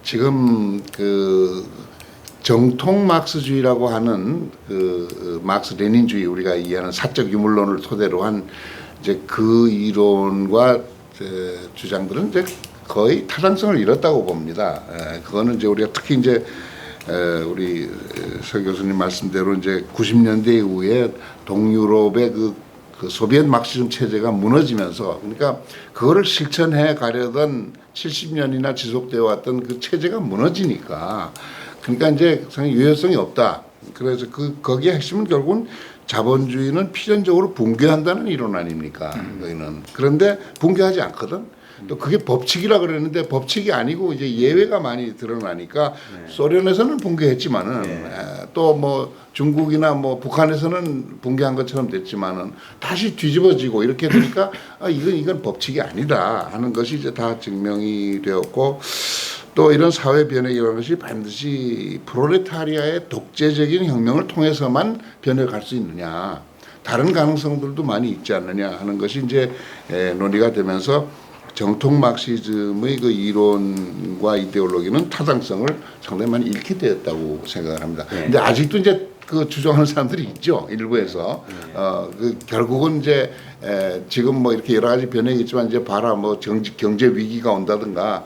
지금 그 정통 막스주의라고 하는 그 막스 레닌주의 우리가 이해하는 사적 유물론을 토대로 한 이제 그 이론과 주장들은 이제 거의 타당성을 잃었다고 봅니다. 그거는 이제 우리가 특히 이제 우리 서 교수님 말씀대로 이제 90년대 이후에 동유럽의 그 소비에트 막시즘 체제가 무너지면서 그러니까 그거를 실천해 가려던 70년이나 지속되어 왔던 그 체제가 무너지니까 그러니까 이제 상당히 유효성이 없다. 그래서 거기에 핵심은 결국은 자본주의는 필연적으로 붕괴한다는 이론 아닙니까? 거기는. 그런데 붕괴하지 않거든. 또 그게 법칙이라 그랬는데 법칙이 아니고 이제 예외가 많이 드러나니까 소련에서는 붕괴했지만은 또 뭐 중국이나 뭐 북한에서는 붕괴한 것처럼 됐지만은 다시 뒤집어지고 이렇게 되니까 이건 법칙이 아니다 하는 것이 이제 다 증명이 되었고 또 이런 사회 변혁이라는 것이 반드시 프롤레타리아의 독재적인 혁명을 통해서만 변혁할 수 있느냐 다른 가능성들도 많이 있지 않느냐 하는 것이 이제 논의가 되면서 정통 막시즘의 그 이론과 이데올로기는 타당성을 상당히 많이 잃게 되었다고 생각을 합니다. 근데 아직도 이제 그 주장하는 사람들이 있죠. 일부에서. 그 결국은 이제 지금 뭐 이렇게 여러 가지 변혁이 있지만 이제 봐라 뭐 경제 위기가 온다든가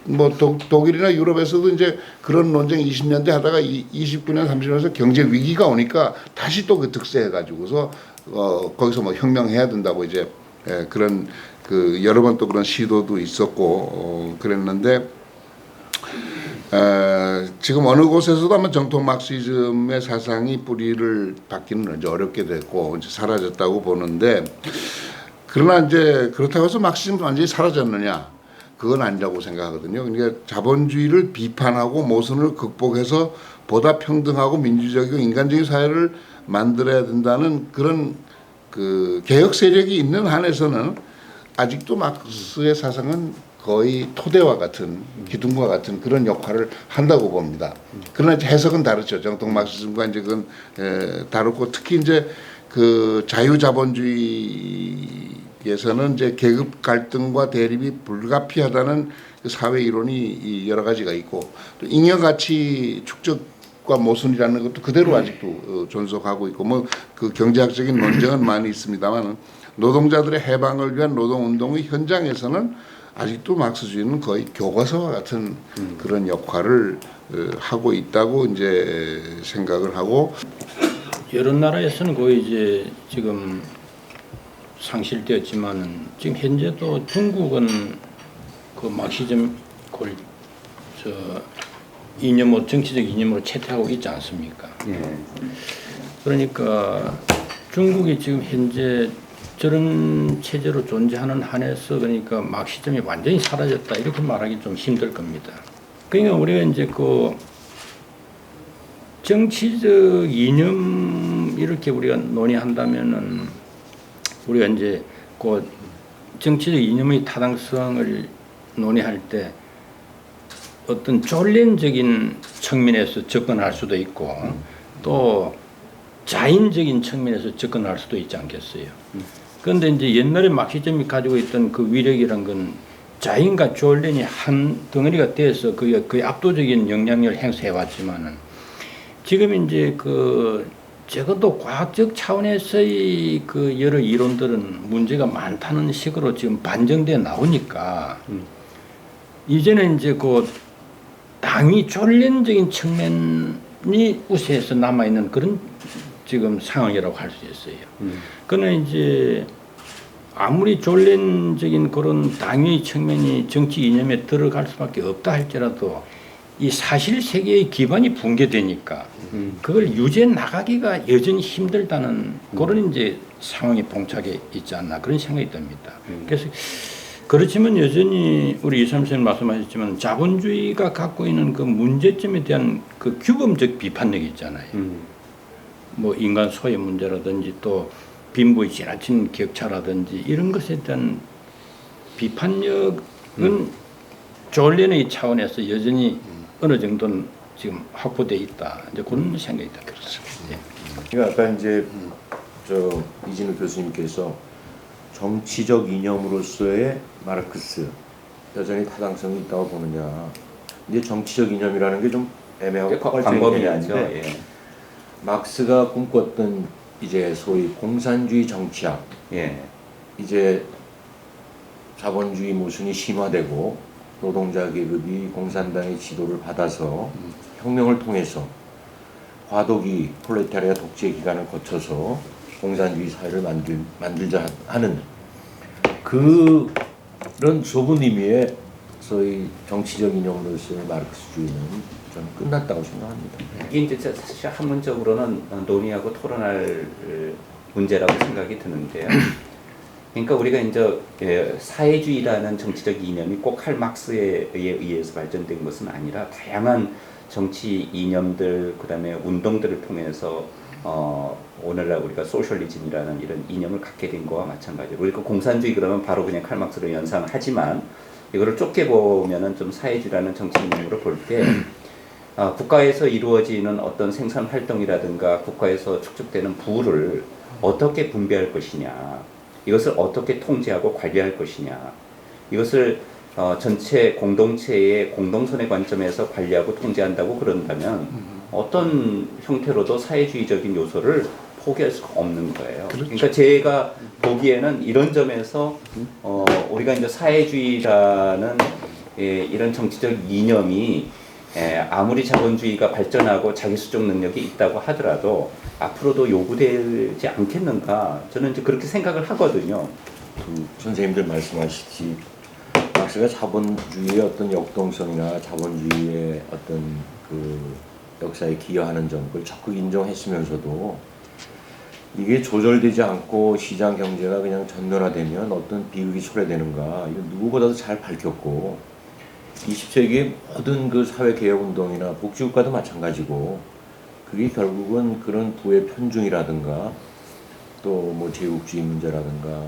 뭐 독일이나 유럽에서도 이제 그런 논쟁 20년대 하다가 29년 30년에서 경제 위기가 오니까 다시 또 그 득세해가지고서 거기서 뭐 혁명해야 된다고 이제 그런 그 여러 번 또 그런 시도도 있었고 그랬는데 지금 어느 곳에서도 아마 정통 막시즘의 사상이 뿌리를 받기는 이제 어렵게 됐고 이제 사라졌다고 보는데 그러나 이제 그렇다고 해서 막시즘이 완전히 사라졌느냐? 그건 아니라고 생각하거든요. 그러니까 자본주의를 비판하고 모순을 극복해서 보다 평등하고 민주적이고 인간적인 사회를 만들어야 된다는 그런 그 개혁 세력이 있는 한에서는 아직도 막스의 사상은 거의 토대와 같은 기둥과 같은 그런 역할을 한다고 봅니다. 그러나 이제 해석은 다르죠. 정통 막시즘과 이제 그건 다르고 특히 이제 그 자유자본주의에서는 이제 계급 갈등과 대립이 불가피하다는 그 사회 이론이 여러 가지가 있고 또 잉여가치 축적과 모순이라는 것도 그대로 아직도 존속하고 있고 뭐 그 경제학적인 논쟁은 많이 있습니다만 노동자들의 해방을 위한 노동운동의 현장에서는 아직도 막스주의는 거의 교과서와 같은 그런 역할을 하고 있다고 이제 생각을 하고 여러 나라에서는 거의 이제 지금 상실되었지만은 지금 현재도 중국은 그 막시즘 이념으로 정치적 이념으로 채택하고 있지 않습니까? 그러니까 중국이 지금 현재 저런 체제로 존재하는 한에서 그러니까 막시즘이 완전히 사라졌다 이렇게 말하기 좀 힘들 겁니다. 그러니까 우리가 이제 그 정치적 이념 이렇게 우리가 논의한다면은 우리가 이제 그 정치적 이념의 타당성을 논의할 때 어떤 존렌적인 측면에서 접근할 수도 있고 또 자인적인 측면에서 접근할 수도 있지 않겠어요. 그런데 이제 옛날에 막시즘이 가지고 있던 그 위력이란 건 자인과 존렌이 한 덩어리가 돼서 거의 압도적인 영향력을 행사해 왔지만은 지금 이제 그 적어도 과학적 차원에서의 그 여러 이론들은 문제가 많다는 식으로 지금 반증돼 나오니까 이제는 이제 그 당위 존렌적인 측면이 우세해서 남아 있는 그런 지금 상황이라고 할 수 있어요. 그러나 이제 아무리 존렌적인 그런 당위 측면이 정치 이념에 들어갈 수밖에 없다 할지라도 이 사실 세계의 기반이 붕괴되니까 그걸 유지해 나가기가 여전히 힘들다는 그런 이제 상황에 봉착해 있지 않나 그런 생각이 듭니다. 그래서 그렇지만 여전히 우리 이삼 선생님 말씀하셨지만 자본주의가 갖고 있는 그 문제점에 대한 그 규범적 비판력이 있잖아요. 뭐 인간 소외 문제라든지 또 빈부의 지나친 격차라든지 이런 것에 대한 비판력은 존렌의 차원에서 여전히 어느 정도는 지금 확보돼 있다. 이제 그런 생각이 다 그렇습니다. 그러니까 아까 이제 저 이진우 교수님께서 정치적 이념으로서의 마르크스 여전히 타당성이 있다고 보느냐. 이제 정치적 이념이라는 게 좀 애매하고 광범위하죠. 포괄적인 예. 막스가 꿈꿨던 이제 소위 공산주의 정치학, 예. 이제 자본주의 모순이 심화되고 노동자 계급이 공산당의 지도를 받아서 혁명을 통해서 과도기 폴레타리아 독재 기간을 거쳐서 공산주의 사회를 만들자 하는 그런 좁은 의미의 소위 정치적 이념으로서의 마르크스주의는 저는 끝났다고 생각합니다. 이게 이제 사실 학문적으로는 논의하고 토론할 문제라고 생각이 드는데요. 그러니까 우리가 이제 사회주의라는 정치적 이념이 꼭 칼 막스에 의해서 발전된 것은 아니라 다양한 정치 이념들 그다음에 운동들을 통해서 오늘날 우리가 소셜리즘이라는 이런 이념을 갖게 된 거와 마찬가지로 우리가 공산주의 그러면 바로 그냥 칼 막스를 연상하지만 이거를 좁게 보면은 좀 사회주의라는 정치 이념으로 볼 때 국가에서 이루어지는 어떤 생산 활동이라든가 국가에서 축적되는 부를 어떻게 분배할 것이냐, 이것을 어떻게 통제하고 관리할 것이냐, 이것을 전체 공동체의 공동선의 관점에서 관리하고 통제한다고 그런다면 어떤 형태로도 사회주의적인 요소를 포기할 수가 없는 거예요. 그렇죠. 그러니까 제가 보기에는 이런 점에서 우리가 이제 사회주의라는 이런 정치적 이념이 아무리 자본주의가 발전하고 자기수족 능력이 있다고 하더라도 앞으로도 요구되지 않겠는가, 저는 이제 그렇게 생각을 하거든요. 선생님들 말씀하시지 막스가 자본주의의 어떤 역동성이나 자본주의의 어떤 그 역사에 기여하는 점 그걸 적극 인정했으면서도 이게 조절되지 않고 시장 경제가 그냥 전면화되면 어떤 비극이 초래되는가, 이거 누구보다도 잘 밝혔고 20세기의 모든 그 사회 개혁 운동이나 복지국가도 마찬가지고 그게 결국은 그런 부의 편중이라든가 또 뭐 제국주의 문제라든가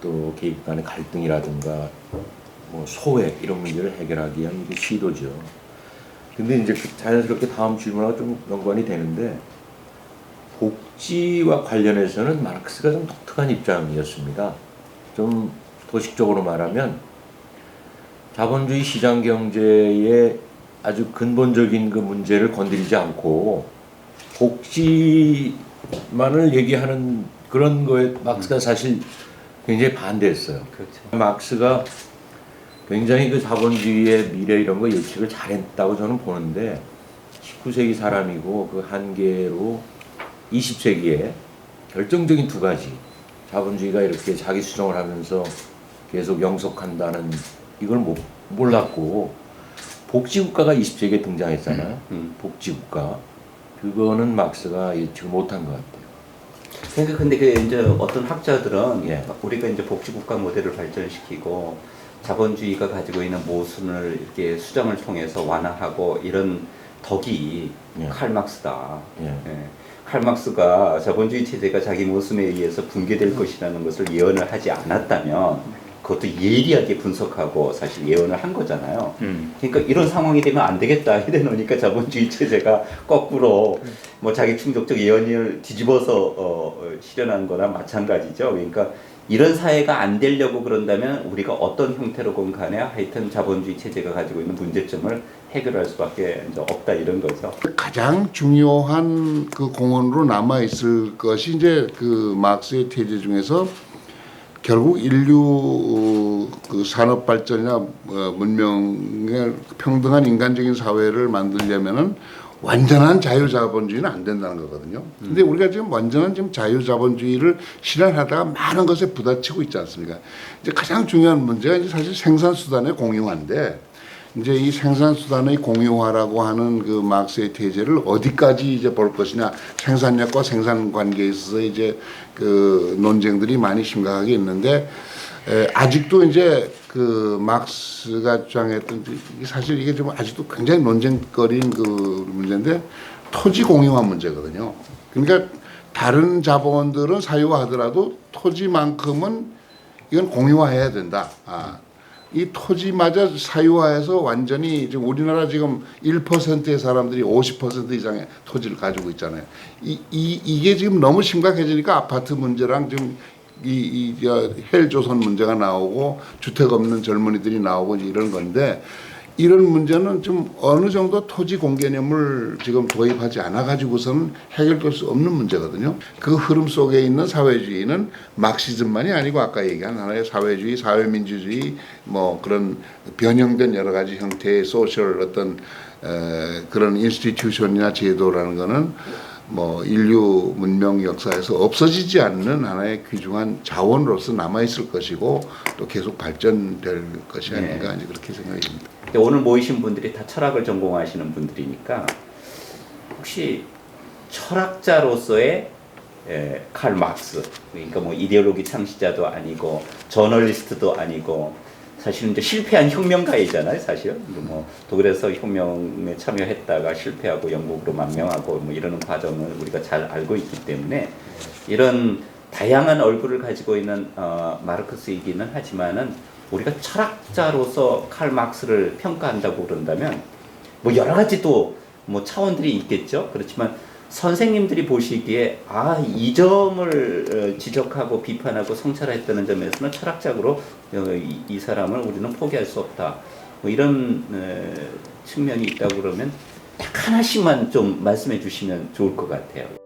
또 계급 간의 갈등이라든가 뭐 소외 이런 문제를 해결하기 위한 이게 시도죠. 근데 이제 자연스럽게 다음 질문하고 좀 연관이 되는데 복지와 관련해서는 마르크스가 좀 독특한 입장이었습니다. 좀 도식적으로 말하면 자본주의 시장 경제의 아주 근본적인 그 문제를 건드리지 않고 복지만을 얘기하는 그런 거에 막스가 사실 굉장히 반대했어요. 그렇죠. 막스가 굉장히 그 자본주의의 미래 이런 거 예측을 잘했다고 저는 보는데 19세기 사람이고 그 한계로 20세기에 결정적인 두 가지, 자본주의가 이렇게 자기 수정을 하면서 계속 영속한다는 이걸 몰랐고 복지국가가 20세기에 등장했잖아요. 복지국가. 그거는 막스가 예측을 못한 것 같아요. 그러니까 근데 그 이제 어떤 학자들은 우리가 이제 복지국가 모델을 발전시키고 자본주의가 가지고 있는 모순을 이렇게 수정을 통해서 완화하고 이런 덕이 칼 막스다. 칼 막스가 자본주의 체제가 자기 모순에 의해서 붕괴될 것이라는 것을 예언을 하지 않았다면 그것도 예리하게 분석하고 사실 예언을 한 거잖아요. 그러니까 이런 상황이 되면 안 되겠다 이래 놓으니까 자본주의 체제가 거꾸로 뭐 자기 충족적 예언을 뒤집어서 실현한 거나 마찬가지죠. 그러니까 이런 사회가 안 되려고 그런다면 우리가 어떤 형태로건 간에 하여튼 자본주의 체제가 가지고 있는 문제점을 해결할 수밖에 이제 없다 이런 거죠. 가장 중요한 그 공헌으로 남아 있을 것이 이제 그 마르크스의 태제 중에서 결국 인류 그 산업 발전이나 문명의 평등한 인간적인 사회를 만들려면은 완전한 자유자본주의는 안 된다는 거거든요. 근데 우리가 지금 완전한 지금 자유자본주의를 실현하다가 많은 것에 부딪히고 있지 않습니까? 이제 가장 중요한 문제가 이제 사실 생산수단의 공유화인데, 이제 이 생산수단의 공유화라고 하는 그 마르크스의 태제를 어디까지 이제 볼 것이냐, 생산력과 생산 관계에 있어서 이제 그 논쟁들이 많이 심각하게 있는데, 아직도 이제 그 마르크스가 주장했던 사실 이게 좀 아직도 굉장히 논쟁거리인 그 문제인데 토지 공유화 문제거든요. 그러니까 다른 자본들은 사유화하더라도 토지만큼은 이건 공유화해야 된다. 이 토지마저 사유화해서 완전히 지금 우리나라 지금 1%의 사람들이 50% 이상의 토지를 가지고 있잖아요. 이게 지금 너무 심각해지니까 아파트 문제랑 지금 헬조선 문제가 나오고 주택 없는 젊은이들이 나오고 이제 이런 건데 이런 문제는 좀 어느 정도 토지 공개념을 지금 도입하지 않아 가지고서는 해결될 수 없는 문제거든요. 그 흐름 속에 있는 사회주의는 막시즘만이 아니고 아까 얘기한 하나의 사회주의, 사회민주주의 뭐 그런 변형된 여러 가지 형태의 소셜 어떤 그런 인스티튜션이나 제도라는 거는 뭐 인류 문명 역사에서 없어지지 않는 하나의 귀중한 자원으로서 남아 있을 것이고 또 계속 발전될 것이 아닌가 이제 그렇게 생각이 듭니다. 오늘 모이신 분들이 다 철학을 전공하시는 분들이니까 혹시 철학자로서의 칼 막스, 그러니까 뭐 이데올로기 창시자도 아니고 저널리스트도 아니고 사실은 이제 실패한 혁명가이잖아요, 사실. 뭐 독일에서 혁명에 참여했다가 실패하고 영국으로 망명하고 뭐 이러는 과정을 우리가 잘 알고 있기 때문에 이런 다양한 얼굴을 가지고 있는 마르크스이기는 하지만은 우리가 철학자로서 칼 막스를 평가한다고 그런다면 뭐 여러 가지 또 뭐 차원들이 있겠죠. 그렇지만 선생님들이 보시기에 이 점을 지적하고 비판하고 성찰했다는 점에서는 철학적으로 이 사람을 우리는 포기할 수 없다. 뭐 이런 측면이 있다고 그러면 딱 하나씩만 좀 말씀해 주시면 좋을 것 같아요.